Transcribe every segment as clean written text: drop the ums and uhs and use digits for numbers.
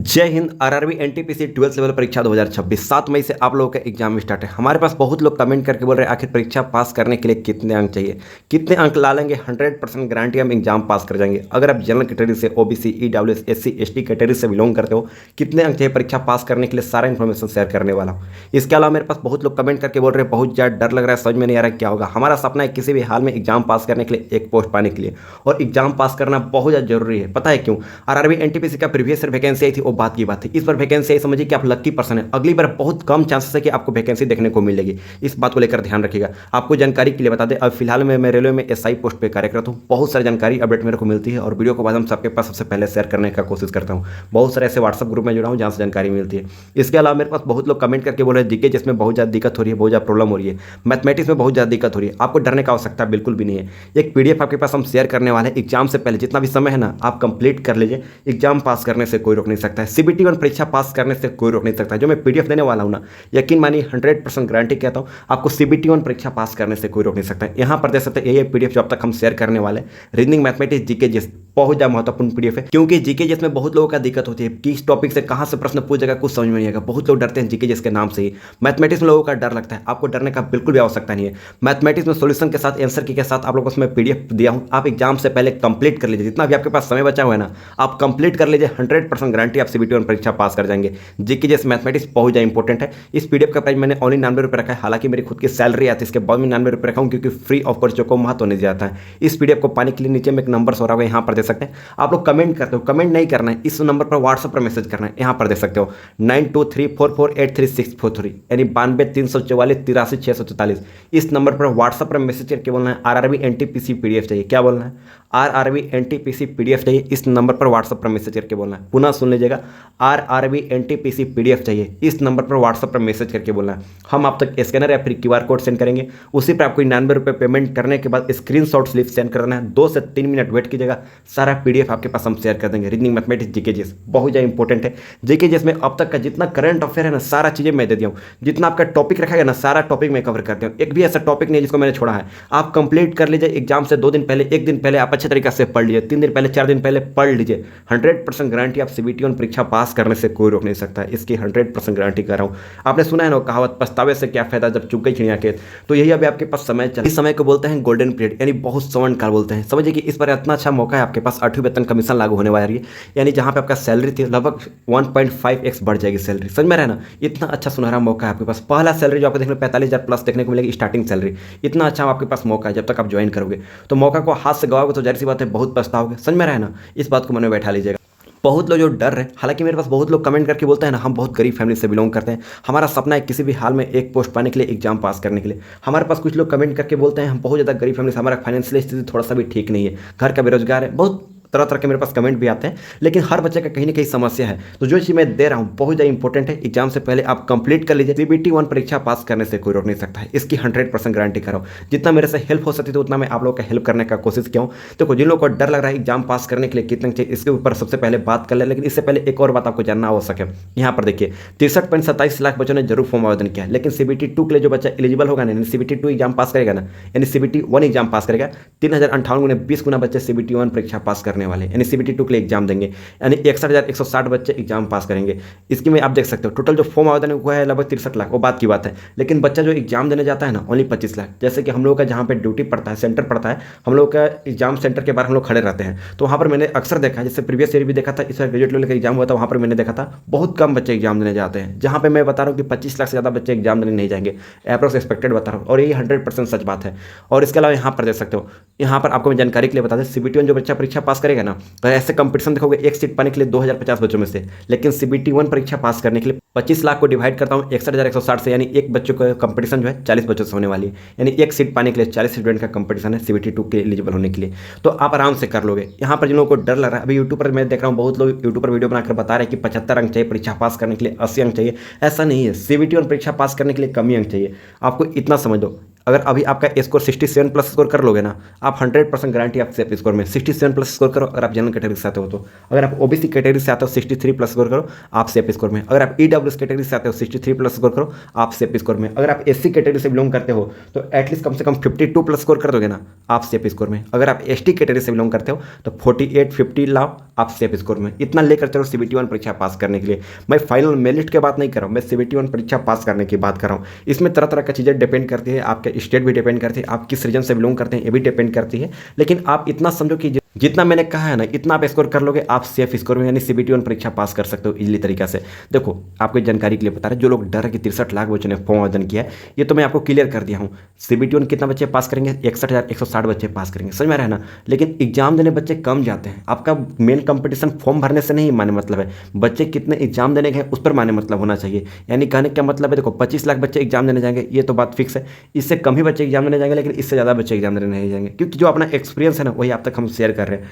जय Hind. RRB NTPC 12th level परीक्षा 2026 7 मई से आप लोगों का एग्जाम स्टार्ट है। हमारे पास बहुत लोग कमेंट करके बोल रहे हैं आखिर परीक्षा पास करने के लिए कितने अंक चाहिए, कितने अंक ला लेंगे 100% गारंटी हम एग्जाम पास कर जाएंगे। अगर आप जनरल कैटेगरी से OBC EWS SC ST category से बिलोंग करते हो, कितने अंक चाहिए परीक्षा पास करने के लिए, सारा इन्फॉर्मेशन शेयर करने वाला हूँ। इसके अलावा मेरे पास बहुत लोग कमेंट करके बोल रहे हैं बहुत ज़्यादा डर लग रहा है, समझ में नहीं आ रहा है क्या होगा। हमारा सपना है किसी भी हाल में एग्जाम पास करने के लिए, एक पोस्ट पाने के लिए, और एग्जाम पास करना बहुत ज़्यादा जरूरी है। पता है क्यों? आरआरबी एनटीपीसी का प्रीवियस ईयर वैकेंसी आई थी, वो बात की बात थी। इस बार वैकेंसी आई, समझिए कि आप लक्की पर्सन है। अगली बार बहुत कम चांसेस है कि आपको वैकेंसी देखने को मिलेगी। इस बात को लेकर ध्यान रखिएगा। आपको जानकारी के लिए बता दें, अब फिलहाल मैं रेलवे में एसआई पोस्ट पे कार्यरत हूँ। बहुत सारी जानकारी अपडेट मेरे को मिलती है और वीडियो को बाद हम सबके पास सबसे पहले शेयर करने का कोशिश करता हूँ। बहुत सारे ऐसे व्हाट्सअप ग्रुप में जुड़ा हूँ जहाँ से जानकारी मिलती है। इसके अलावा मेरे पास बहुत लोग कमेंट करके बोल रहे हैं जीके जिसमें बहुत ज़्यादा दिक्कत हो रही है, बहुत ज़्यादा प्रॉब्लम हो रही है, मैथमेटिक्स में बहुत ज़्यादा दिक्कत हो रही है। आपको डरने का आवश्यकता बिल्कुल भी नहीं है। एक पीडीएफ आपके पास हम शेयर करने वाले हैं। एग्जाम से पहले जितना भी समय है ना, आप कंप्लीट कर लीजिए। एग्जाम पास करने से कोई रोक नहीं सकता है। सीबीटी 1 परीक्षा पास करने से कोई रोक नहीं सकता है। जो मैं पीडीएफ देने वाला हूँ ना, यकीन मानिए 100% गारंटी कहता हूँ, आपको सीबीटी 1 परीक्षा पास करने से कोई रोक नहीं सकता है। यहाँ पर देख सकते हैं ये पीडीएफ जो अब तक हम शेयर करने वाले, रीजनिंग मैथमेटिक्स जीके जीएस, बहुत ज़्यादा महत्वपूर्ण पीडीएफ है। क्योंकि जीके जीएस में बहुत लोगों का दिक्कत होती है कि इस टॉपिक से कहाँ से प्रश्न पूछेगा कुछ समझ में नहीं आएगा। बहुत लोग डरते हैं जीके जीएस के नाम से ही। मैथमेटिक्स में लोगों का डर लगता है, आपको डरने का बिल्कुल भी आवश्यकता नहीं है। मैथमेटिक्स में सोल्यूशन के साथ, आंसर की के साथ आप लोगों को उसमें पीडीएफ दिया हूँ। आप एग्जाम से पहले कंप्लीट कर लीजिए। जितना भी आपके पास समय बचा हुआ है ना, आप कंप्लीट कर लीजिए। 100% गारंटी आप सीबीटी 1 परीक्षा पास कर जाएंगे। जीके जीएस मैथमेटिक्स बहुत ज़्यादा इंपॉर्टेंट है। इस पीडीएफ का प्राइस मैंने ओनली 99 रुपये रखा है। हालांकि मेरी खुद की सैलरी आती है, इसके बाद में 99 रुपये रखा हूँ क्योंकि फ्री ऑफ कॉस्ट को महत्व नहीं जाता है। इस पीडीएफ को पाने के लिए नीचे में एक नंबर हो रहा है, यहाँ पर दे सकते हैं। आप लोग कमेंट करते हो, कमेंट नहीं करना है, इस नंबर पर व्हाट्सएप पर मैसेज करना है। यहाँ पर देख सकते हो 9234483643, यानी 9234483644। इस नंबर पर व्हाट्सएप पर मैसेज करके बोलना है आरआरबी एनटीपीसी पीडीएफ चाहिए। क्या बोलना है? आरआरबी एनटीपीसी पीडीएफ चाहिए। इस नंबर पर व्हाट्सएप पर मैसेज करके बोलना है। पुनः सुन लीजिएगा, आरआरबी एनटीपीसी पीडीएफ चाहिए। इस नंबर पर व्हाट्सएप पर मैसेज करके बोलना है। हम आप तक स्कैनर या फिर क्यूआर कोड सेंड करेंगे। उसी पर आपको 99 रुपये पेमेंट करने के बाद स्क्रीनशॉट स्लिप सेंड करना है। 2 से 3 मिनट वेट कीजिएगा, सारा पीडीएफ आपके पास हम शेयर कर देंगे। रीजनिंग मैथमेटिक्स जीके जीएस बहुत ज़्यादा इंपॉर्टेंट है। जीके जीएस में अब तक का जितना करंट अफेयर है ना, सारा चीज़ें मैं दे दिया हूँ। जितना आपका टॉपिक रखा है ना, सारा टॉपिक मैं कवर करते हूँ। एक भी ऐसा टॉपिक नहीं है जिसको मैंने छोड़ा है। आप कंप्लीट कर लीजिए। एग्जाम से 2 दिन पहले, 1 दिन पहले आप अच्छे तरीके से पढ़ लीजिए। 3 दिन पहले, 4 दिन पहले पढ़ लीजिए। 100% गारंटी आप सीबीटी 1 परीक्षा पास करने से कोई रोक नहीं सकता है। इसकी 100% गारंटी कर रहा हूँ। आपने सुना है ना कहावत, पछतावे से क्या फायदा जब चुक गई चिड़िया खेत। तो यही अभी आपके पास समय चल, इस समय को बोलते हैं गोल्डन पीरियड, यानी बहुत स्वर्ण काल बोलते हैं। समझिए कि इस बार इतना अच्छा मौका है आपके पास। 8वीं वेतन कमीशन लागू होने वाली है, यानी जहाँ पे आपका सैलरी थी लगभग 1.5x बढ़ जाएगी सैलरी। समझ में रहा है ना? इतना अच्छा सुनहरा मौका है आपके पास। पहला सैलरी जो आपको देखने 45,000 प्लस देखने को मिलेगी, स्टार्टिंग सैलरी। इतना अच्छा आपके पास मौका है। जब तक आप ज्वाइन करोगे तो मौका को हाथ से गवाओगे तो जाहिर सी बात है बहुत पछताओगे। समझ में रहा है ना? इस बात को मन में बैठा लीजिएगा। बहुत लोग जो डर है, हालांकि मेरे पास बहुत लोग कमेंट करके बोलते हैं ना, हम बहुत गरीब फैमिली से बिलोंग करते हैं, हमारा सपना है किसी भी हाल में एक पोस्ट पाने के लिए, एग्जाम पास करने के लिए। हमारे पास कुछ लोग कमेंट करके बोलते हैं हम बहुत ज़्यादा गरीब फैमिली से, हमारा फाइनेंशियल स्थिति थोड़ा सा भी ठीक नहीं है, घर का बेरोजगार है। बहुत तरह तरह के मेरे पास कमेंट भी आते हैं, लेकिन हर बच्चे का कहीं ना कहीं समस्या है। तो जो चीज़ मैं दे रहा हूँ बहुत ज़्यादा इंपॉर्टेंट है। एग्जाम से पहले आप कंप्लीट कर लीजिए। सीबीटी 1 परीक्षा पास करने से कोई रोक नहीं सकता है। इसकी 100% गारंटी कर रहा हूँ। जितना मेरे से हेल्प हो सकती है उतना मैं आप लोगों का हेल्प करने का कोशिश किया हूँ। तो जिन लोगों को डर लग रहा है एग्जाम पास करने के लिए कितने चाहिए, इसके ऊपर सबसे पहले बात कर ले। लेकिन इससे पहले एक और बात आपको जानना आवश्यक है। यहाँ पर देखिए 63.27 लाख बच्चों ने जरूर फॉर्म आवेदन किया है, लेकिन सीबीटी 2 के लिए जो बच्चा एलिजिबल होगा ना, सीबीटी 2 एग्जाम पास करेगा ना, यानी सीबीटी 1 एग्जाम पास करेगा, 3058 गुना 20 गुना बच्चे सीबीटी 1 परीक्षा पास करने वाले, यानी सीबीटी 2 के लिए एग्जाम देंगे, यानी 61,160 बच्चे एग्जाम पास करेंगे। इसकी में आप देख सकते हो टोटल जो फॉर्म आवेदन हुआ है लगभग 63 लाख, वो बात की बात है। लेकिन बच्चा जो एग्जाम देने जाता है ना, ओनली 25 लाख। जैसे कि हम लोग का जहाँ पे ड्यूटी पड़ता है, सेंटर पड़ता है, हम लोग का एग्जाम सेंटर के बाहर हम लोग खड़े रहते हैं, तो वहाँ पर मैंने अक्सर देखा है, जैसे प्रीवियस ईयर भी देखा था, इस बार ग्रेजुएट लेवल का एग्जाम हुआ था, वहाँ पर मैंने देखा था बहुत कम बच्चे एग्जाम देने जाते हैं। जहाँ पे मैं बता रहा हूँ कि 25 लाख से ज़्यादा बच्चे एग्जाम देने नहीं जाएंगे, अप्रोक्स एक्सपेक्टेड बता रहा हूँ, और ये 100% सच बात है। और इसके अलावा यहाँ पर देख सकते हो, यहाँ पर आपको मैं जानकारी के लिए बता दें, सीबीटी 1 जो बच्चा परीक्षा पास करेगा ना, तो ऐसे कंपटीशन देखोगे एक सीट पाने के लिए 2050 बच्चों में से, लेकिन सीबीटी 1 परीक्षा पास करने के लिए 25 लाख को डिवाइड करता हूँ 61,160 से, यानी एक बच्चों का कंपटीशन जो है 40 बच्चों से होने वाली है, यानी एक सीट पाने के लिए 40 स्टूडेंट का कंपटीशन है सीबीटी 2 के एलिजिबल होने के लिए। तो आप आराम से कर लोगे। यहाँ पर जिन लोगों को डर लग रहा है, अभी यूट्यूब पर मैं देख रहा हूँ बहुत लोग यूट्यूब पर वीडियो बनाकर बता रहे हैं कि 75 अंक चाहिए परीक्षा पास करने के लिए, 80 अंक चाहिए। ऐसा नहीं है, सीबीटी 1 परीक्षा पास करने के लिए कम ही अंक चाहिए। आपको इतना समझ लो, अगर अभी आपका स्कोर 67 प्लस स्कोर कर लोगे ना, आप 100% गारंटी आप सेफ स्कोर में 67 प्लस स्कोर करो। अगर आप जनरल कैटेगरी से आते हो तो, अगर आप ओबीसी कैटेगरी से आते हो 63 प्लस स्कोर करो, आप सेफ स्कोर में। अगर आप ईडब्ल्यूएस कैटेगरी से आते हो 63 प्लस स्कोर करो, आप सेफ स्कोर में। अगर आप एससी कैटेगरी से बिलोंग करते हो तो एटलीस्ट कम से कम 52 प्लस स्कोर कर दोगे ना, आप सेफ स्कोर में। अगर आप एसटी कैटेगरी से बिलोंग करते हो तो 48 50 लाओ, आप सेफ स्कोर में। इतना लेकर चलो CBT 1 परीक्षा पास करने के लिए। मैं फाइनल मेरिट की बात नहीं कर रहा हूँ, मैं CBT 1 परीक्षा पास करने की बात कर रहा हूँ। इसमें तरह तरह की चीज़ें डिपेंड करती है, आपके स्टेट भी डिपेंड करती है, आप किस रीजन से बिलोंग करते हैं ये भी डिपेंड करती है। लेकिन आप इतना समझो कि जितना मैंने कहा है ना, इतना आप स्कोर कर लोगे, आप सेफ स्कोर में यानी CBT 1 परीक्षा पास कर सकते हो इजीली तरीका से। देखो आपको जानकारी के लिए बता रहे, जो लोग डर है कि 63 लाख बच्चों ने फॉर्म आवेदन किया है, ये तो मैं आपको क्लियर कर दिया हूँ। CBT 1 कितना बच्चे पास करेंगे? 61,160 बच्चे पास करेंगे, समझ में आ रहा है ना। लेकिन एग्जाम देने बच्चे कम जाते हैं। आपका मेन कंपटीशन फॉर्म भरने से नहीं माने मतलब है, बच्चे कितने एग्जाम देने गए उस पर माने मतलब होना चाहिए। यानी कहने का मतलब है, देखो 25 लाख बच्चे एग्जाम देने जाएंगे, ये तो बात फिक्स है। इससे कम ही बच्चे एग्जाम देने जाएंगे, लेकिन इससे ज़्यादा बच्चे एग्जाम देने नहीं जाएंगे, क्योंकि जो अपना एक्सपीरियंस है ना, वही आप तक हम शेयर कर रहे हैं।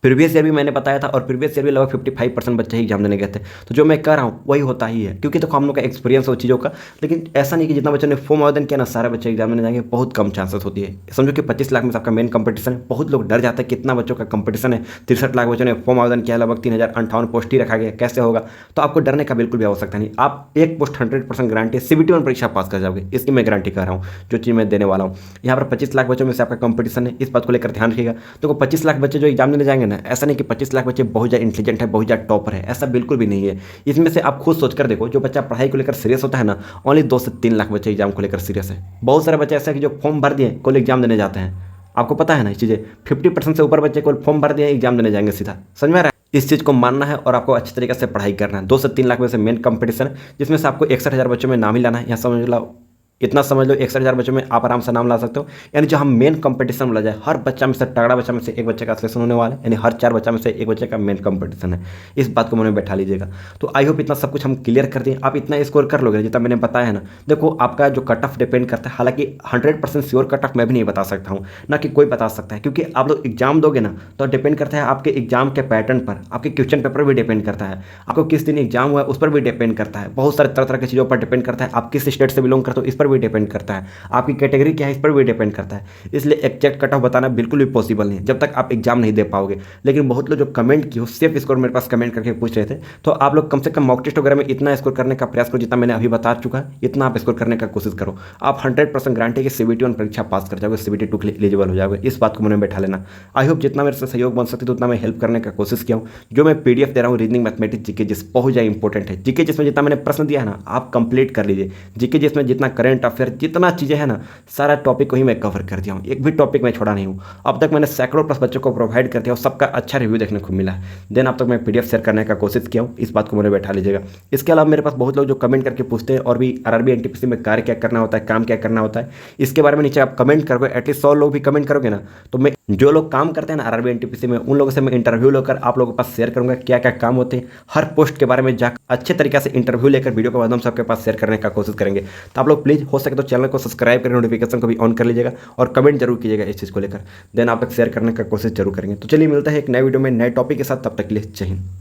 प्रीवियस ईयर भी मैंने बताया था, और प्रीवियस ईयर भी लगभग 55% बच्चे ही एग्जाम देने गए थे। तो जो मैं कह रहा हूँ वही होता ही है, क्योंकि देखो हम लोग का एक्सपीरियंस हो चीज़ों का। लेकिन ऐसा नहीं कि जितना बच्चों ने फॉर्म आवेदन किया ना, सारे बच्चे एग्जाम देने जाएंगे, बहुत कम चांसेस होती है। समझो कि 25 लाख में आपका मेन कंपटीशन है। बहुत लोग डर जाते हैं कितना बच्चों का कंपटीशन है, 63 लाख बच्चों ने फॉर्म आवेदन किया, लगभग 3058 पोस्ट ही रखा गया, कैसे होगा। तो आपको डरने का बिल्कुल भी आवश्यकता नहीं। आप एक पोस्ट 100% गारंटी CBT 1 परीक्षा पास कर जाओगे, इसकी मैं गारंटी कर रहा हूँ, जो चीज़ मैं देने वाला हूँ। यहाँ पर 25 लाख बच्चों में से आपका कंपटीशन है, इस बात को लेकर ध्यान रखिएगा। तो 25 लाख बच्चे जो एग्जाम देने जाएंगे ना, ऐसा नहीं कि 25 लाख बच्चे बहुत ज़्यादा इंटेलिजेंट है, बहुत ज़्यादा टॉपर है, ऐसा बिल्कुल भी नहीं है। इसमें से आप खुद सोचकर देखो, जो बच्चा पढ़ाई को लेकर सीरियस होता है ना, ओनली 2 से 3 लाख बच्चे एग्जाम को लेकर सीरियस है। बहुत सारे बच्चे ऐसे हैं कि जो फॉर्म भर दिए कोई एग्जाम देने जाते हैं। आपको पता है ना, ये चीज़ें 50% से ऊपर बच्चे को फॉर्म भर दिए एग्जाम देने जाएंगे सीधा, समझ में आ रहा है। इस चीज़ को मानना है और आपको अच्छी तरीके से पढ़ाई करना है। 2 से 3 लाख में से मेन कंपटीशन है, जिसमें से आपको 61,000 बच्चों में नाम ही लाना है। यहाँ समझ लो, इतना समझ लो, 61,000 बच्चों में आप आराम से नाम ला सकते हो। यानी जो हम मेन कंपटीशन बोला जाए, हर बच्चा में से, तगड़ा बच्चा में से एक बच्चे का सिलेक्शन होने वाला है, यानी हर 4 बच्चा में से एक बच्चे का मेन कंपटीशन है। इस बात को मन में बैठा लीजिएगा। तो आई होप इतना सब कुछ हम क्लियर कर दें, आप इतना स्कोर कर लोगे जितना मैंने बताया है ना। देखो आपका जो कट ऑफ डिपेंड करता है, हालांकि 100% श्योर कट ऑफ मैं भी नहीं बता सकता हूँ, ना कि कोई बता सकता है, क्योंकि आप लोग एग्जाम दोगे ना तो डिपेंड करता है आपके एग्जाम के पैटर्न पर, आपके क्वेश्चन पेपर भी डिपेंड करता है, आपको किस दिन एग्जाम हुआ है उस पर भी डिपेंड करता है, बहुत सारे तरह तरह की चीज़ों पर डिपेंड करता है, आप किस स्टेट से बिलोंग करते हो इस पर भी डिपेंड करता है, आपकी कैटेगरी क्या है इस पर भी डिपेंड करता है। इसलिए एग्जैक्ट कट ऑफ बताना बिल्कुल भी पॉसिबल नहीं है जब तक आप एग्जाम नहीं दे पाओगे। लेकिन बहुत लोग जो कमेंट की हो, सेफ स्कोर मेरे पास कमेंट करके पूछ रहे थे, तो आप लोग कम से कम मॉक टेस्ट वगैरह में इतना स्कोर करने का प्रयास करो जितना मैंने अभी बता चुका है, इतना आप स्कोर करने का कोशिश करो। आप 100% गारंटी कि CBT 1 परीक्षा पास कर जाओगे, CBT 2 के लिए एलिजिबल हो जाओगे, इस बात को मन में बैठा लेना। आई होप जितना मेरे से सहयोग बन सकती है उतना मैं हेल्प करने का कोशिश किया हूँ। जो मैं PDF दे रहा हूँ, रीजनिंग, मैथमेटिक्स, जीके जिस बहुत ज़्यादा इंपॉर्टेंट है। जीके जिसमें जितना मैंने प्रश्न दिया है ना, आप कंप्लीट कर लीजिए। जीके जिसमें जितना करंट अफेयर, जितना चीज़ें हैं ना, सारा टॉपिक को ही मैं कवर कर दिया हूँ, एक भी टॉपिक मैं छोड़ा नहीं हूँ। अब तक मैंने सैकड़ों प्लस बच्चों को प्रोवाइड कर दिया और सबका अच्छा रिव्यू देखने को मिला है। देन अब तक मैं PDF शेयर करने का कोशिश किया हूँ, इस बात को मैंने बैठा लीजिएगा। इसके अलावा मेरे पास बहुत लोग जो कमेंट करके पूछते हैं और भी RRB NTPC में कार्य क्या करना होता है, काम क्या करना होता है, इसके बारे में नीचे आप कमेंट करोगे, एटलीस्ट 100 लोग भी कमेंट करोगे ना, तो मैं जो लोग काम करते हैं ना RRB NTPC में, उन लोगों से मैं इंटरव्यू लेकर आप लोगों के पास शेयर करूँगा क्या क्या काम होते हैं। हर पोस्ट के बारे में जाकर अच्छे तरीके से इंटरव्यू लेकर वीडियो के माध्यम से आपके पास शेयर करने का कोशिश करेंगे। तो आप लोग प्लीज़ हो सके तो चैनल को सब्सक्राइब करें, नोटिफिकेशन को भी ऑन कर लीजिएगा और कमेंट जरूर कीजिएगा इस चीज़ को लेकर। देन आप तक शेयर करने का कोशिश जरूर करेंगे। तो चलिए मिलता है एक नए वीडियो में नए टॉपिक के साथ, तब तक के लिए जय हिंद।